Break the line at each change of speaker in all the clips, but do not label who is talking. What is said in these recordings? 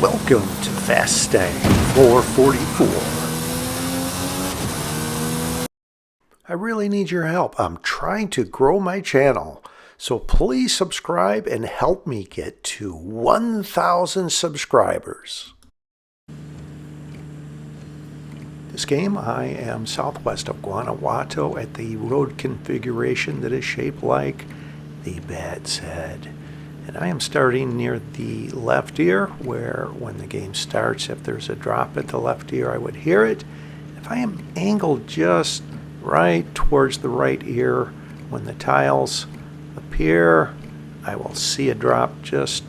Welcome to Fastang 444. I really need your help. I'm trying to grow my channel, so please subscribe and help me get to 1,000 subscribers. This game, I am southwest of Guanajuato at the road configuration that is shaped like the bat's head. And I am starting near the left ear, where when the game starts, if there's a drop at the left ear, I would hear it. If I am angled just right towards the right ear, when the tiles appear, I will see a drop just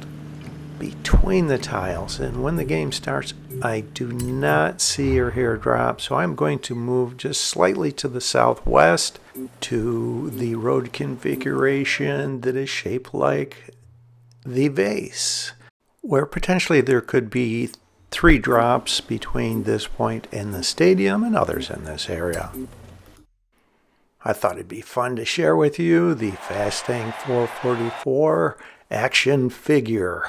between the tiles. And when the game starts, I do not see or hear a drop, so I'm going to move just slightly to the southwest to the road configuration that is shaped like the vase, where potentially there could be 3 drops between this point and the stadium and others in this area. I thought it'd be fun to share with you the Fastang 444 action figure.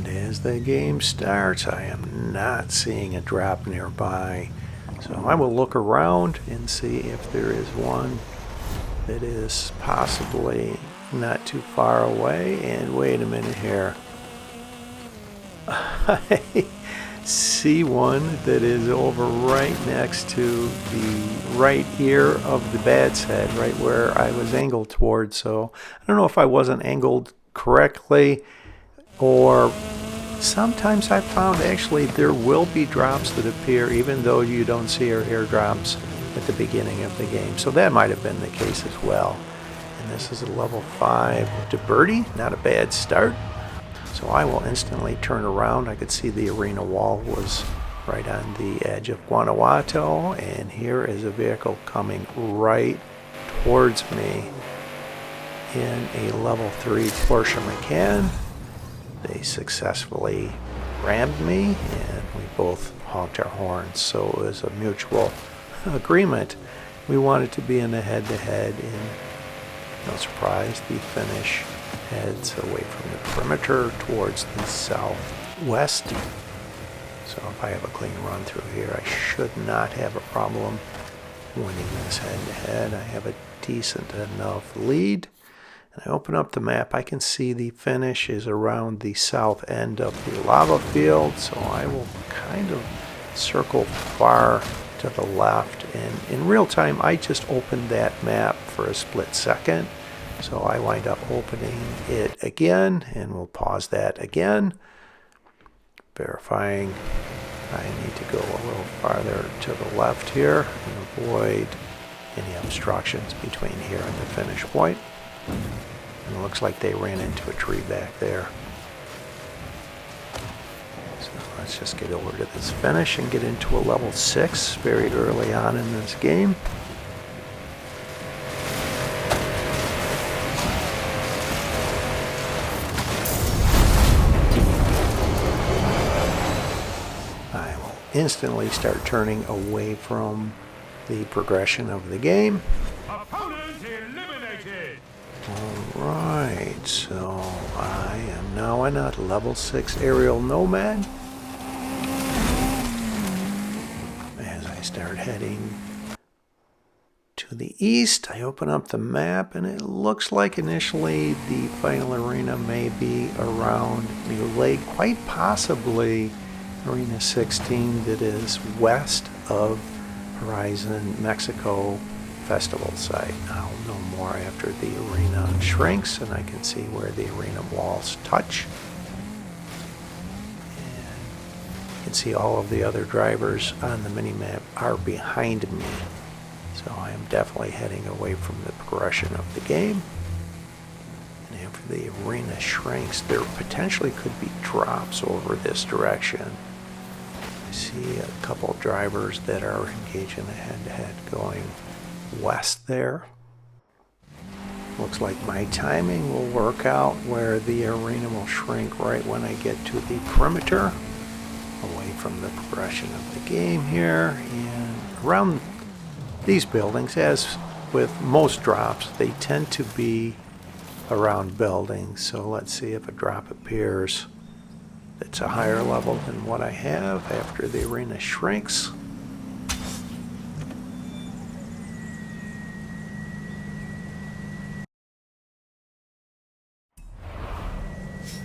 As the game starts, I am not seeing a drop nearby, so I will look around and see if there is one that is possibly not too far away. And wait a minute here. I see one that is over right next to the right ear of the bat's head, right where I was angled towards. So I don't know if I wasn't angled correctly, or sometimes I've found actually there will be drops that appear even though you don't see or hear drops at the beginning of the game. So that might have been the case as well. And this is a level 5 to birdie, not a bad start. So I will instantly turn around. I could see the arena wall was right on the edge of Guanajuato, and here is a vehicle coming right towards me in a level 3 Porsche Macan. They successfully rammed me, and we both honked our horns, so it was a mutual agreement. We wanted to be in a head-to-head, and no surprise, the finish heads away from the perimeter towards the southwest. So if I have a clean run through here, I should not have a problem winning this head-to-head. I have a decent enough lead. I open up the map, I can see the finish is around the south end of the lava field, so I will kind of circle far to the left, and in real time I just opened that map for a split second, so I wind up opening it again, and we'll pause that again, verifying I need to go a little farther to the left here and avoid any obstructions between here and the finish point. And it looks like they ran into a tree back there. So let's just get over to this finish and get into a level 6 very early on in this game. I will instantly start turning away from the progression of the game. Alright, so I am now in a level 6 aerial nomad. As I start heading to the east, I open up the map, and it looks like initially the final arena may be around New Lake, quite possibly Arena 16 that is west of Horizon Mexico Festival site. I'll know more after the arena shrinks and I can see where the arena walls touch. And you can see all of the other drivers on the mini-map are behind me. So I am definitely heading away from the progression of the game. And after the arena shrinks, there potentially could be drops over this direction. I see a couple of drivers that are engaged in a head-to-head going west there. Looks like my timing will work out where the arena will shrink right when I get to the perimeter. away from the progression of the game here. And around these buildings, as with most drops, they tend to be around buildings. So let's see if a drop appears that's a higher level than what I have after the arena shrinks.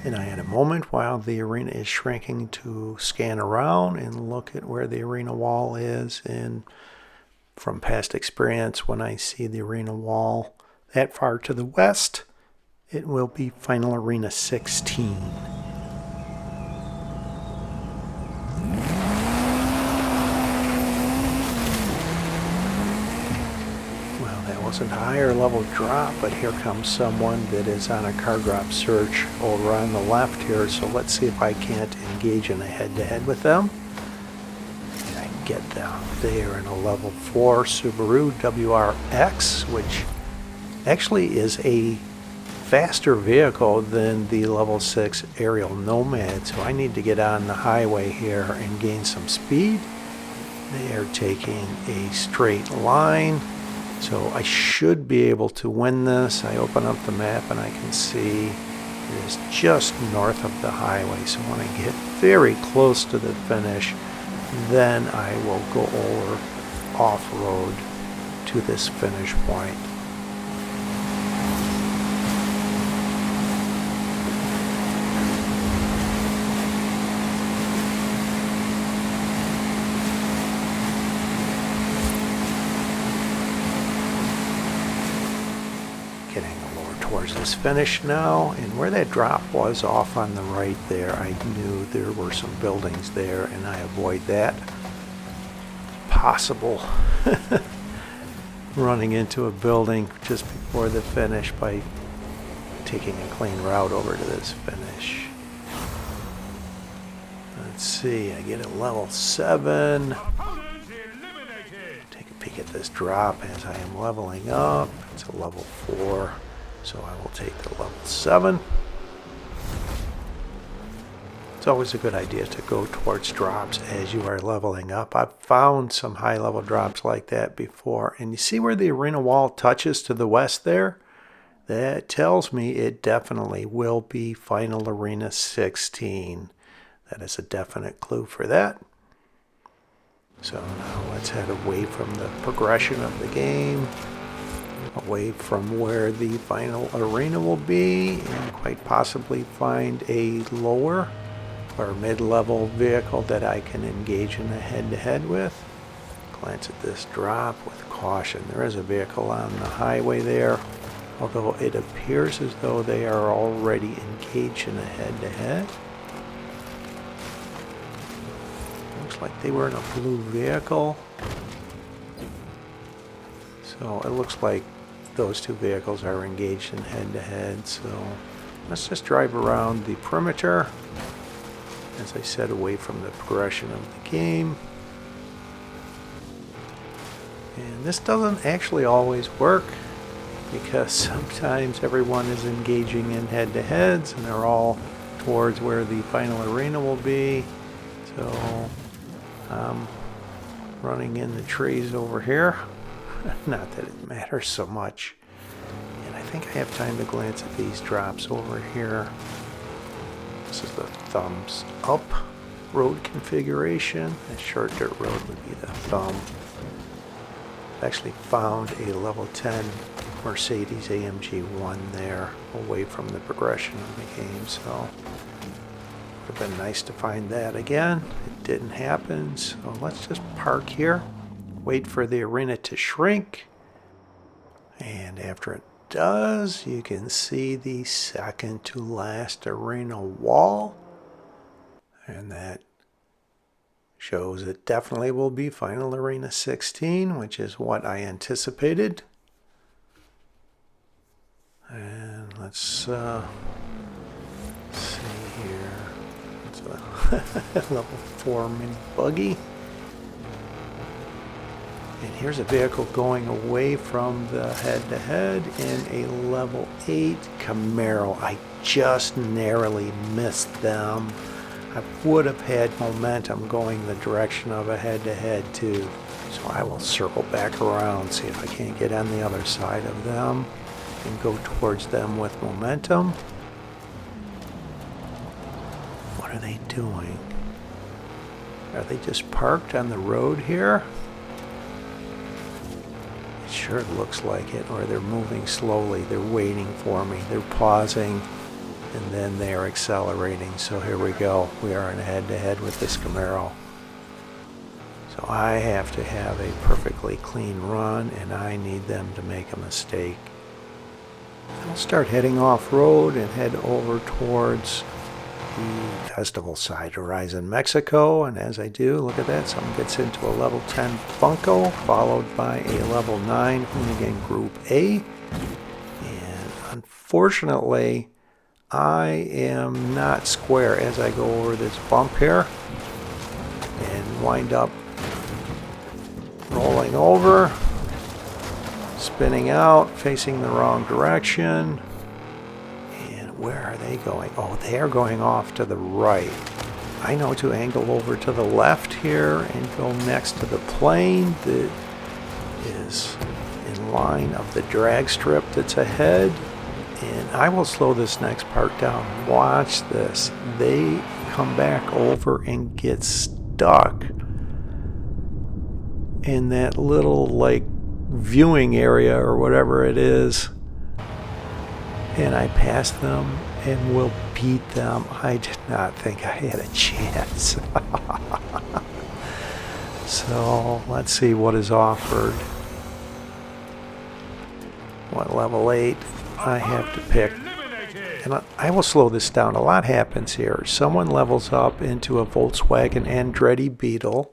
And I had a moment while the arena is shrinking to scan around and look at where the arena wall is. And from past experience, when I see the arena wall that far to the west, it will be Final Arena 16. Wasn't a higher level drop, but here comes someone that is on a car drop search over on the left here, so let's see if I can't engage in a head-to-head with them. And I can get down there in a level 4 Subaru WRX, which actually is a faster vehicle than the level 6 Aerial Nomad, so I need to get on the highway here and gain some speed. They are taking a straight line, so I should be able to win this. I open up the map and I can see it is just north of the highway. So when I get very close to the finish, then I will go over off-road to this finish point. Towards this finish now, and where that drop was off on the right there, I knew there were some buildings there, and I avoid that possible running into a building just before the finish by taking a clean route over to this finish. Let's see, I get a level 7. Take a peek at this drop as I am leveling up. It's a level 4. So I will take the level 7. It's always a good idea to go towards drops as you are leveling up. I've found some high level drops like that before. And you see where the arena wall touches to the west there? That tells me it definitely will be Final Arena 16. That is a definite clue for that. So now let's head away from the progression of the game, away from where the final arena will be, and quite possibly find a lower or mid-level vehicle that I can engage in a head-to-head with. Glance at this drop with caution. There is a vehicle on the highway there, although it appears as though they are already engaged in a head-to-head. Looks like they were in a blue vehicle. So it looks like those two vehicles are engaged in head-to-head. So let's just drive around the perimeter, as I said, away from the progression of the game. And this doesn't actually always work, because sometimes everyone is engaging in head-to-heads and they're all towards where the final arena will be. So I'm running in the trees over here. Not that it matters so much. And I think I have time to glance at these drops over here. This is the thumbs up road configuration. A short dirt road would be the thumb. I've actually found a level 10 Mercedes AMG 1 there, away from the progression of the game, so it would have been nice to find that again. It didn't happen, so let's just park here. Wait for the arena to shrink, and after it does, you can see the second to last arena wall, and that shows it definitely will be Final Arena 16, which is what I anticipated. And let's see here. It's a level 4 mini buggy. And here's a vehicle going away from the head-to-head in a level 8 Camaro. I just narrowly missed them. I would have had momentum going the direction of a head-to-head too. So I will circle back around, see if I can't get on the other side of them and go towards them with momentum. What are they doing? Are they just parked on the road here? It sure looks like it. Or they're moving slowly. They're waiting for me. They're pausing and then they are accelerating. So here we go. We are in a head-to-head with this Camaro. So I have to have a perfectly clean run and I need them to make a mistake. I'll start heading off-road and head over towards the festival side, Horizon, Mexico. And as I do, look at that, someone gets into a level 10 Funco, followed by a level 9 Hoonigan Group A. And unfortunately, I am not square as I go over this bump here and wind up rolling over, spinning out, facing the wrong direction. And where are they going? Oh, they are going off to the right. I know to angle over to the left here and go next to the plane that is in line of the drag strip that's ahead. And I will slow this next part down. Watch this. They come back over and get stuck in that little like viewing area or whatever it is. And I pass them and will beat them. I did not think I had a chance. So let's see what is offered. What level 8? I have to pick, and I will slow this down. A lot happens here. Someone levels up into a Volkswagen Andretti Beetle,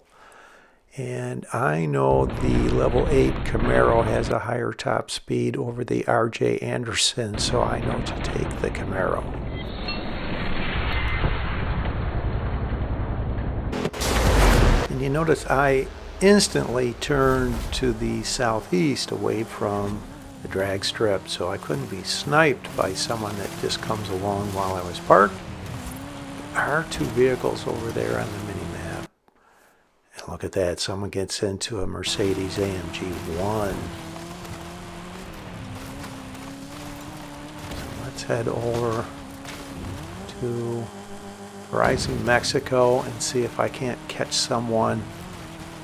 and I know the level 8 Camaro has a higher top speed over the RJ Anderson, so I know to take the Camaro. And you notice I instantly turned to the southeast away from the drag strip, so I couldn't be sniped by someone that just comes along while I was parked. There are two vehicles over there on the mini-map. And look at that, someone gets into a Mercedes AMG 1. So let's head over to Horizon, Mexico and see if I can't catch someone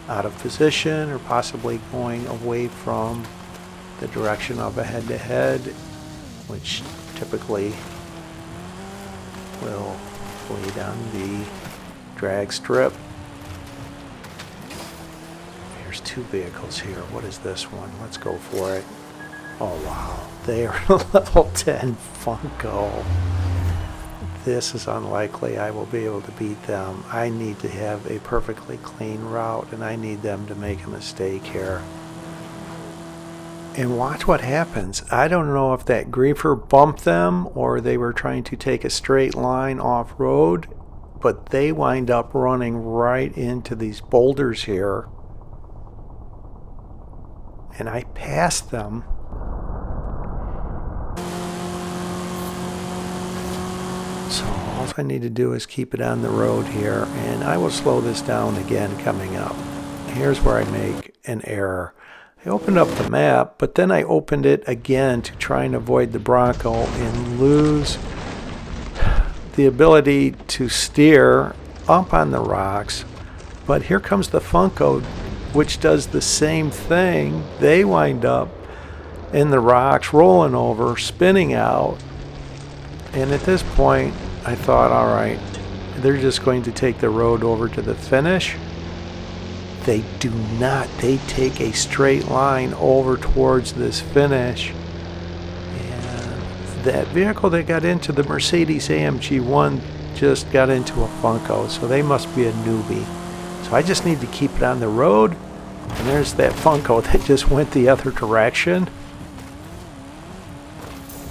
out of position or possibly going away from the direction of a head-to-head, which typically will lead on the drag strip. There's two vehicles here. What is this one? Let's go for it. Oh wow, they are level 10 Funco. This is unlikely I will be able to beat them. I need to have a perfectly clean route and I need them to make a mistake here. And watch what happens. I don't know if that griefer bumped them or they were trying to take a straight line off-road, but they wind up running right into these boulders here. And I passed them. So all I need to do is keep it on the road here, and I will slow this down again coming up. Here's where I make an error. I opened up the map, but then I opened it again to try and avoid the Bronco and lose the ability to steer up on the rocks. But here comes the Funco, which does the same thing. They wind up in the rocks, rolling over, spinning out. And at this point, I thought, all right, they're just going to take the road over to the finish. They do not. They take a straight line over towards this finish. And that vehicle that got into the Mercedes AMG 1 just got into a Funco, so they must be a newbie. So I just need to keep it on the road. And there's that Funco that just went the other direction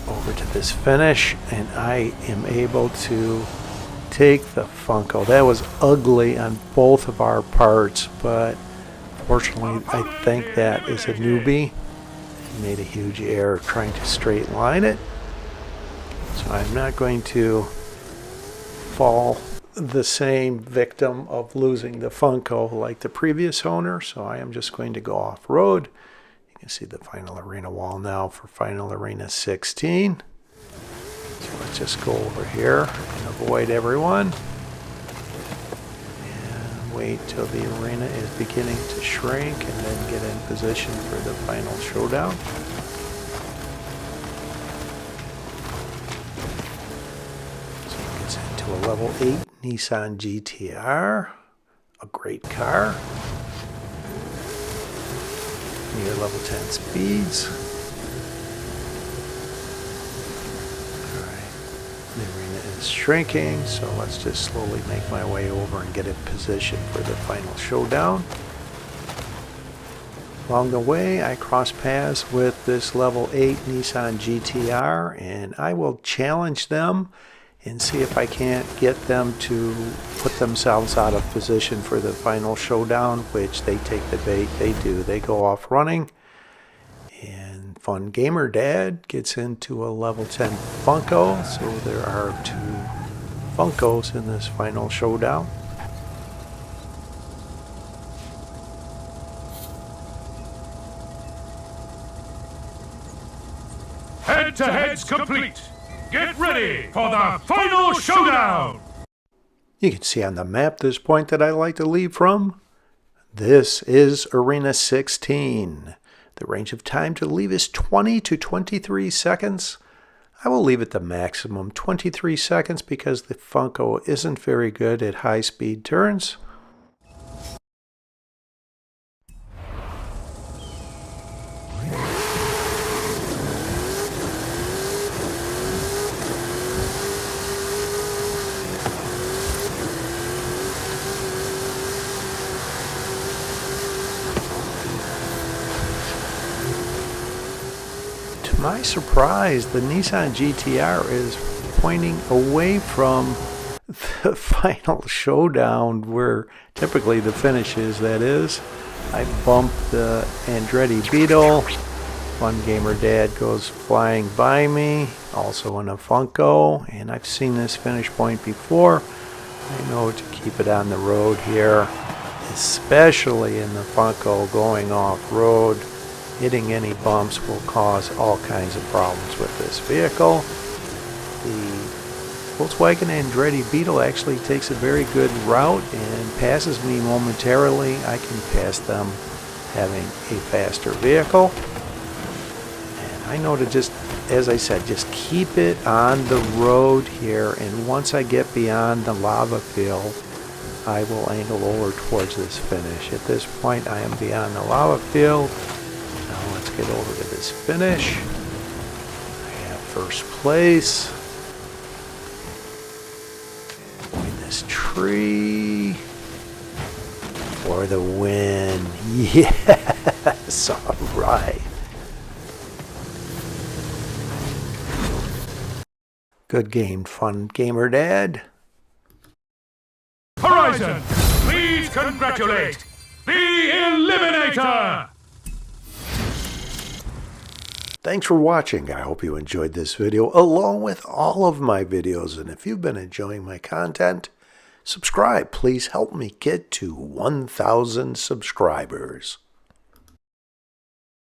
over to this finish, and I am able to take the Funco. That was ugly on both of our parts, but fortunately I think that is a newbie. He made a huge error trying to straight line it. So I'm not going to fall the same victim of losing the Funco like the previous owner, so I am just going to go off-road. You can see the Final Arena wall now for Final Arena 16. So let's just go over here and avoid everyone. And wait till the arena is beginning to shrink and then get in position for the Final Showdown. To a level 8 Nissan GTR, a great car, near level 10 speeds. Alright, the arena is shrinking, so let's just slowly make my way over and get in position for the Final Showdown. Along the way, I cross paths with this level 8 Nissan GTR, and I will challenge them and see if I can't get them to put themselves out of position for the Final Showdown, which they take the bait. They do. They go off running. And Fun Gamer Dad gets into a level 10 Funco. So there are 2 Funkos in this Final Showdown.
Head-to-head's complete. Get ready for the Final Showdown!
You can see on the map this point that I like to leave from. This is Arena 16. The range of time to leave is 20 to 23 seconds. I will leave it the maximum 23 seconds because the Funko isn't very good at high-speed turns. To my surprise, the Nissan GTR is pointing away from the Final Showdown where typically the finish is, that is. I bumped the Andretti Beetle. Fun Gamer Dad goes flying by me, also in a Funko, and I've seen this finish point before. I know to keep it on the road here, especially in the Funko going off-road. Hitting any bumps will cause all kinds of problems with this vehicle. The Volkswagen Andretti Beetle actually takes a very good route and passes me momentarily. I can pass them having a faster vehicle. And I know to just, as I said, just keep it on the road here, and once I get beyond the lava field, I will angle over towards this finish. At this point, I am beyond the lava field. Now let's get over to this finish. I have first place. Avoid this tree for the win. Yes, all right. Good game, Fun Gamer Dad.
Horizon, please congratulate the Eliminator!
Thanks for watching. I hope you enjoyed this video along with all of my videos. And if you've been enjoying my content, subscribe. Please help me get to 1,000 subscribers.